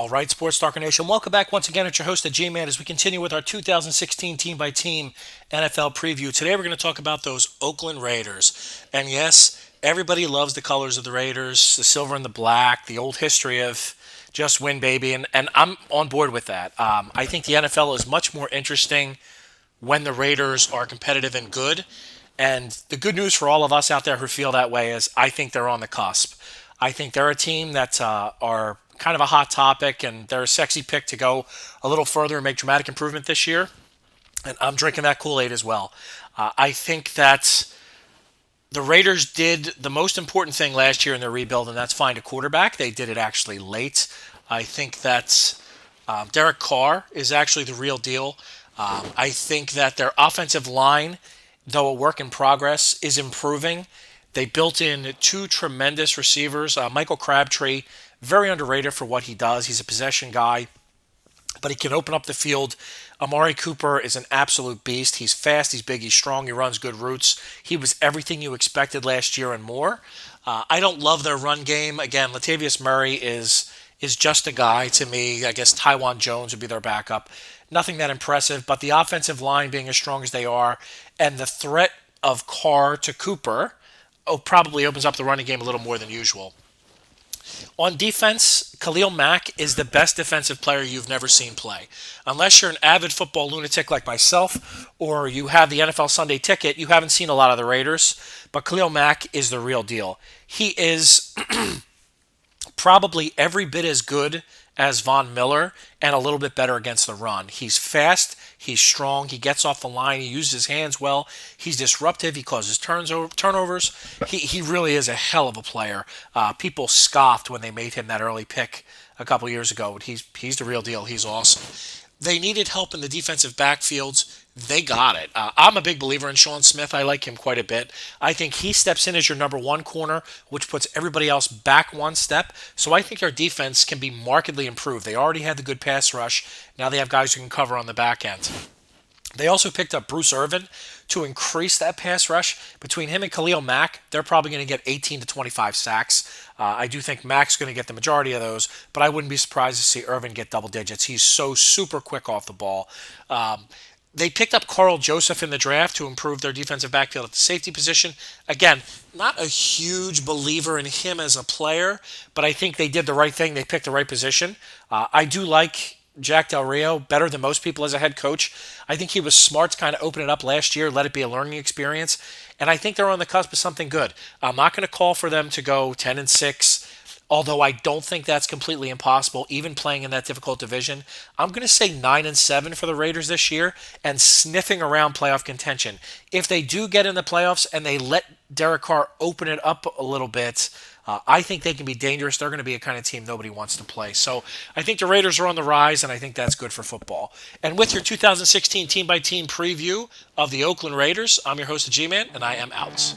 All right, Sports Talker Nation, welcome back once again. It's your host, the G-Man, as we continue with our 2016 team-by-team NFL preview. Today we're going to talk about those Oakland Raiders. And yes, everybody loves the colors of the Raiders, the silver and the black, the old history of just win, baby, and I'm on board with that. I think the NFL is much more interesting when the Raiders are competitive and good. And the good news for all of us out there who feel that way is I think they're on the cusp. I think they're a team that are kind of a hot topic, and they're a sexy pick to go a little further and make dramatic improvement this year. And I'm drinking that Kool-Aid as well. I think that the Raiders did the most important thing last year in their rebuild, and that's find a quarterback. They did it actually late. I think that Derek Carr is actually the real deal. I think that their offensive line, though a work in progress, is improving. They built in two tremendous receivers. Michael Crabtree, very underrated for what he does. He's a possession guy, but he can open up the field. Amari Cooper is an absolute beast. He's fast, he's big, he's strong, he runs good routes. He was everything you expected last year and more. I don't love their run game. Again, Latavius Murray is just a guy to me. I guess Tywan Jones would be their backup. Nothing that impressive, but the offensive line being as strong as they are, and the threat of Carr to Cooper probably opens up the running game a little more than usual. On defense, Khalil Mack is the best defensive player you've never seen play. Unless you're an avid football lunatic like myself, or you have the NFL Sunday ticket, you haven't seen a lot of the Raiders, but Khalil Mack is the real deal. He is probably every bit as good as Von Miller and a little bit better against the run. He's fast, he's strong, he gets off the line, he uses his hands well, he's disruptive, he causes turnovers. He really is a hell of a player. People scoffed when they made him that early pick a couple years ago, but he's the real deal. He's awesome. They needed help in the defensive backfields. They got it. I'm a big believer in Sean Smith. I like him quite a bit. I think he steps in as your number one corner, which puts everybody else back one step. So I think our defense can be markedly improved. They already had the good pass rush. Now they have guys who can cover on the back end. They also picked up Bruce Irvin to increase that pass rush. Between him and Khalil Mack, they're probably going to get 18 to 25 sacks. I do think Mack's going to get the majority of those, but I wouldn't be surprised to see Irvin get double digits. He's so super quick off the ball. They picked up Carl Joseph in the draft to improve their defensive backfield at the safety position. Again, not a huge believer in him as a player, but I think they did the right thing. They picked the right position. I do like Jack Del Rio better than most people as a head coach. I think he was smart to kind of open it up last year, let it be a learning experience, and I think they're on the cusp of something good. I'm not going to call for them to go 10-6, although I don't think that's completely impossible, even playing in that difficult division. I'm going to say 9-7 for the Raiders this year and sniffing around playoff contention. If they do get in the playoffs and they let Derek Carr open it up a little bit, I think they can be dangerous. They're going to be a kind of team nobody wants to play. So I think the Raiders are on the rise, and I think that's good for football. And with your 2016 team-by-team preview of the Oakland Raiders, I'm your host, the G-Man, and I am out.